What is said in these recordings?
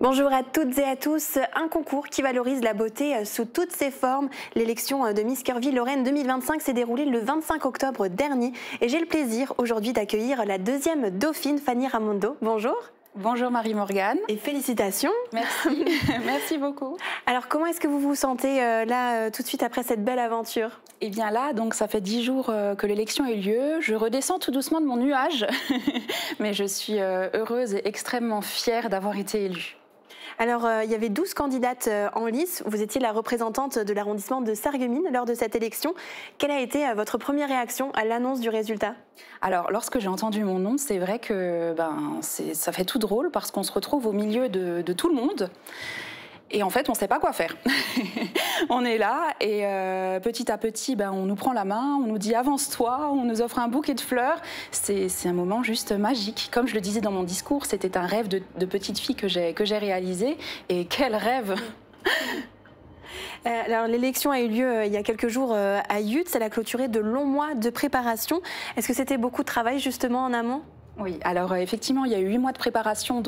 Bonjour à toutes et à tous. Un concours qui valorise la beauté sous toutes ses formes. L'élection de Miss Curvy Lorraine 2025 s'est déroulée le 25 octobre dernier et j'ai le plaisir aujourd'hui d'accueillir la deuxième dauphine, Fanny Raimondo. Bonjour. Bonjour Marie-Morgane. Et félicitations. Merci, merci beaucoup. Alors comment est-ce que vous vous sentez là tout de suite après cette belle aventure? Eh bien là, donc ça fait 10 jours que l'élection a eu lieu. Je redescends tout doucement de mon nuage, mais je suis heureuse et extrêmement fière d'avoir été élue. Alors, il y avait 12 candidates en lice. Vous étiez la représentante de l'arrondissement de Sarreguemines lors de cette élection. Quelle a été votre première réaction à l'annonce du résultat? Alors, lorsque j'ai entendu mon nom, c'est vrai que ça fait tout drôle parce qu'on se retrouve au milieu de tout le monde. Et en fait, on ne sait pas quoi faire. On est là et petit à petit, on nous prend la main, on nous dit avance-toi, on nous offre un bouquet de fleurs. C'est un moment juste magique. Comme je le disais dans mon discours, c'était un rêve de petite fille que j'ai réalisé. Et quel rêve! Alors, l'élection a eu lieu il y a quelques jours à Yutz. Elle a clôturé de longs mois de préparation. Est-ce que c'était beaucoup de travail justement en amont? Oui, alors effectivement, il y a eu 8 mois de préparation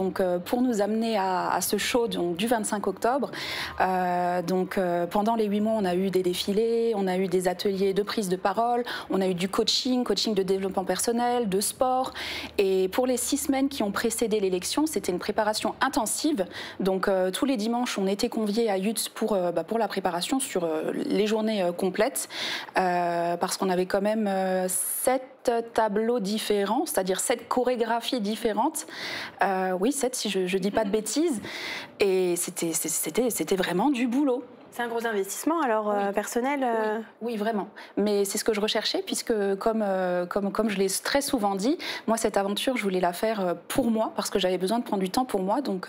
pour nous amener à ce show donc, du 25 octobre. Pendant les 8 mois, on a eu des défilés, on a eu des ateliers de prise de parole, on a eu du coaching de développement personnel, de sport. Et pour les 6 semaines qui ont précédé l'élection, c'était une préparation intensive. Donc tous les dimanches, on était conviés à Yutz pour la préparation sur les journées complètes, parce qu'on avait quand même 7 tableaux différents, c'est-à-dire 7 chorégraphies différentes. Oui, 7 si je ne dis pas de bêtises. Et c'était vraiment du boulot. C'est un gros investissement alors oui. Personnel Oui, vraiment. Mais c'est ce que je recherchais puisque comme je l'ai très souvent dit, moi cette aventure, je voulais la faire pour moi parce que j'avais besoin de prendre du temps pour moi. Donc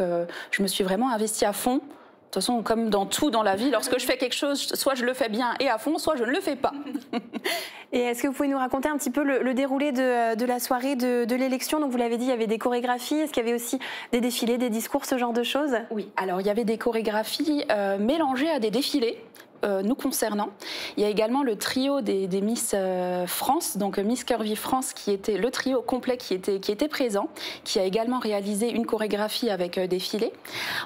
je me suis vraiment investie à fond. De toute façon, comme dans tout dans la vie, lorsque je fais quelque chose, soit je le fais bien et à fond, soit je ne le fais pas. Et est-ce que vous pouvez nous raconter un petit peu le déroulé de la soirée de l'élection? Donc vous l'avez dit, il y avait des chorégraphies. Est-ce qu'il y avait aussi des défilés, des discours, ce genre de choses? Oui, alors il y avait des chorégraphies mélangées à des défilés. Nous concernant. Il y a également le trio des Miss France, donc Miss Curvy France, qui était le trio complet qui était présent, qui a également réalisé une chorégraphie avec défilé.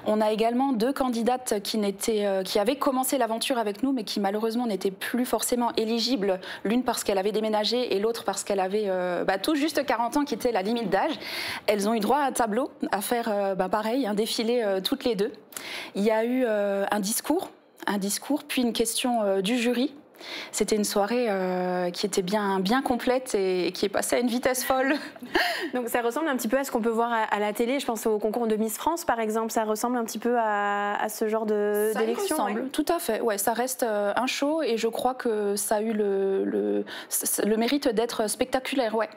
On a également 2 candidates qui avaient commencé l'aventure avec nous, mais qui malheureusement n'étaient plus forcément éligibles, l'une parce qu'elle avait déménagé et l'autre parce qu'elle avait tout juste 40 ans, qui était la limite d'âge. Elles ont eu droit à un tableau, à faire pareil, un défilé toutes les 2. Il y a eu un discours, puis une question du jury. C'était une soirée qui était bien complète et qui est passée à une vitesse folle. Donc ça ressemble un petit peu à ce qu'on peut voir à la télé. Je pense au concours de Miss France, par exemple. Ça ressemble un petit peu à ce genre d'élection. Ça ressemble, tout à fait. Ouais, ça reste un show et je crois que ça a eu le mérite d'être spectaculaire. Ouais.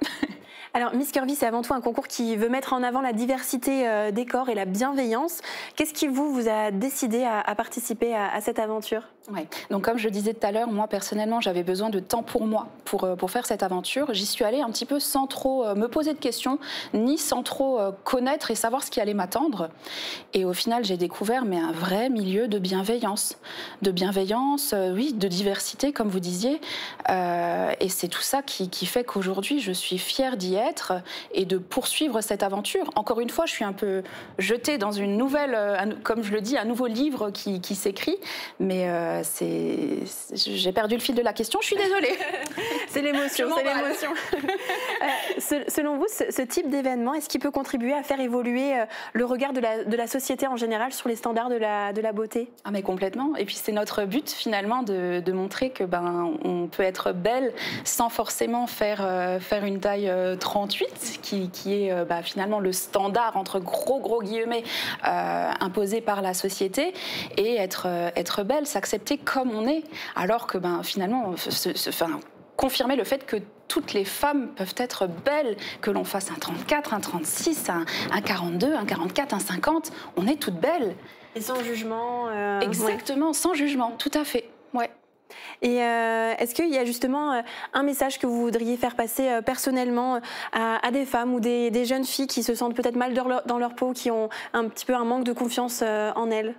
Alors, Miss Curvy, c'est avant tout un concours qui veut mettre en avant la diversité des corps et la bienveillance. Qu'est-ce qui vous a décidé à participer à cette aventure? Ouais. Donc, comme je le disais tout à l'heure, moi, personnellement, j'avais besoin de temps pour moi, pour faire cette aventure. J'y suis allée un petit peu sans trop me poser de questions, ni sans trop connaître et savoir ce qui allait m'attendre. Et au final, j'ai découvert un vrai milieu de bienveillance. Oui, de diversité, comme vous disiez. Et c'est tout ça qui fait qu'aujourd'hui, je suis fière d'y être et de poursuivre cette aventure. Encore une fois, je suis un peu jetée dans une nouvelle, comme je le dis, un nouveau livre qui s'écrit, mais j'ai perdu le fil de la question, je suis désolée. C'est l'émotion, c'est l'émotion. Selon vous, ce type d'événement, est-ce qu'il peut contribuer à faire évoluer le regard de la société en général sur les standards de la beauté? Ah mais complètement, et puis c'est notre but finalement de montrer que on peut être belle sans forcément faire une taille 38 qui est finalement le standard entre gros guillemets imposé par la société, et être belle, s'accepter comme on est, alors que finalement confirmer le fait que toutes les femmes peuvent être belles, que l'on fasse un 34, un 36, un 42, un 44, un 50, on est toutes belles. Et sans jugement. Exactement, ouais. Sans jugement, tout à fait, ouais. Et est-ce qu'il y a justement un message que vous voudriez faire passer personnellement à des femmes ou des jeunes filles qui se sentent peut-être mal dans leur peau, qui ont un petit peu un manque de confiance en elles?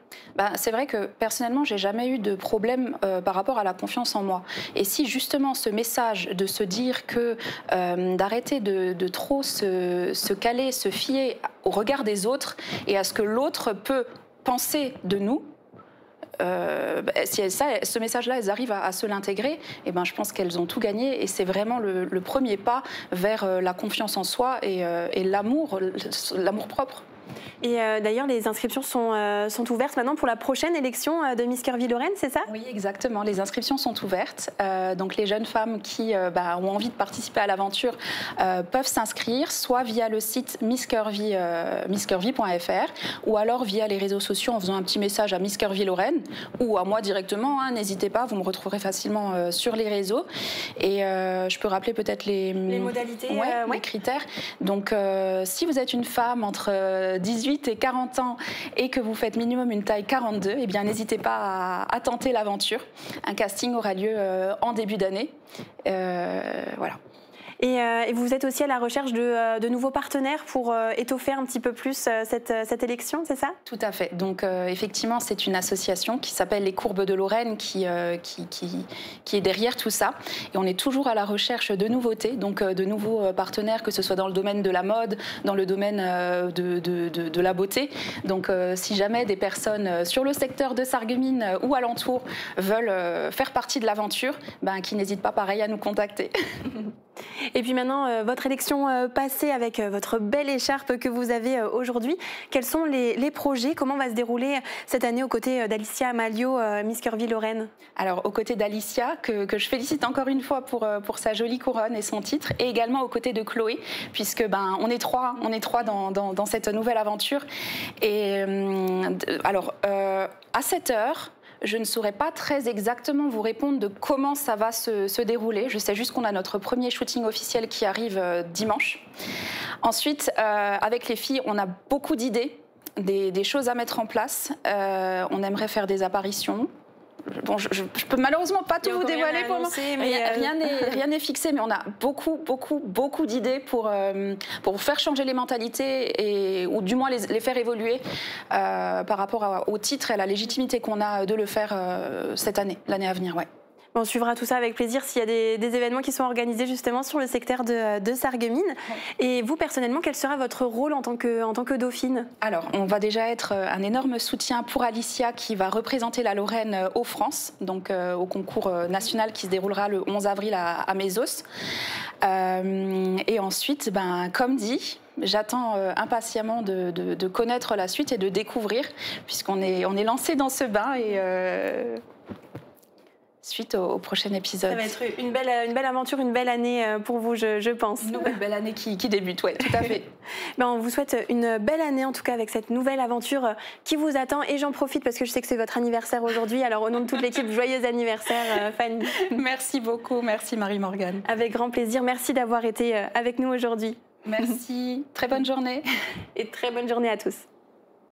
C'est vrai que personnellement, j'ai jamais eu de problème par rapport à la confiance en moi. Et si justement ce message de se dire que d'arrêter de trop se caler, se fier au regard des autres et à ce que l'autre peut penser de nous, si ce message-là, elles arrivent à se l'intégrer, et je pense qu'elles ont tout gagné. Et c'est vraiment le premier pas vers la confiance en soi et l'amour propre. Et d'ailleurs, les inscriptions sont ouvertes maintenant pour la prochaine élection de Miss Curvy-Lorraine, c'est ça? Oui, exactement. Les inscriptions sont ouvertes. Donc les jeunes femmes qui ont envie de participer à l'aventure peuvent s'inscrire, soit via le site misscurvy.fr ou alors via les réseaux sociaux en faisant un petit message à Miss Curvy-Lorraine ou à moi directement. N'hésitez pas, vous me retrouverez facilement sur les réseaux. Et je peux rappeler peut-être les modalités, les critères. Donc si vous êtes une femme entre 18 et 40 ans et que vous faites minimum une taille 42, eh bien n'hésitez pas à tenter l'aventure. Un casting aura lieu en début d'année. Voilà. Et vous êtes aussi à la recherche de nouveaux partenaires pour étoffer un petit peu plus cette élection, c'est ça? Tout à fait. Donc effectivement, c'est une association qui s'appelle Les Courbes de Lorraine qui est derrière tout ça. Et on est toujours à la recherche de nouveautés, donc de nouveaux partenaires, que ce soit dans le domaine de la mode, dans le domaine de la beauté. Donc si jamais des personnes sur le secteur de Sarreguemines ou alentour veulent faire partie de l'aventure, qui n'hésitent pas pareil à nous contacter. Et puis maintenant, votre élection passée avec votre belle écharpe que vous avez aujourd'hui, quels sont les projets? Comment va se dérouler cette année aux côtés d'Alicia Amalio, Miss Curvy-Lorraine? Alors, aux côtés d'Alicia, que je félicite encore une fois pour sa jolie couronne et son titre, et également aux côtés de Chloé, puisque on est trois dans cette nouvelle aventure. Et alors, à 7h, je ne saurais pas très exactement vous répondre de comment ça va se dérouler. Je sais juste qu'on a notre premier shooting officiel qui arrive dimanche. Ensuite, avec les filles, on a beaucoup d'idées, des choses à mettre en place. On aimerait faire des apparitions. Bon, je peux malheureusement pas tout vous dévoiler pour moi. Rien n'est fixé, mais on a beaucoup d'idées pour faire changer les mentalités ou du moins les faire évoluer par rapport au titre et à la légitimité qu'on a de le faire cette année, l'année à venir. Ouais. On suivra tout ça avec plaisir s'il y a des événements qui sont organisés justement sur le secteur de Sarreguemines. Ouais. Et vous, personnellement, quel sera votre rôle en tant que dauphine? Alors, on va déjà être un énorme soutien pour Alicia qui va représenter la Lorraine aux France, donc au concours national qui se déroulera le 11 avril à Mésos. Et ensuite, comme dit, j'attends impatiemment de connaître la suite et de découvrir, puisqu'on est lancé dans ce bain et... suite au prochain épisode. Ça va être une belle aventure, une belle année pour vous, je pense. Une nouvelle belle année qui débute, oui, tout à fait. On vous souhaite une belle année, en tout cas, avec cette nouvelle aventure qui vous attend. Et j'en profite parce que je sais que c'est votre anniversaire aujourd'hui. Alors, au nom de toute l'équipe, joyeux anniversaire, Fanny. Merci beaucoup, merci Marie-Morgane. Avec grand plaisir, merci d'avoir été avec nous aujourd'hui. Merci, très bonne journée. Et très bonne journée à tous.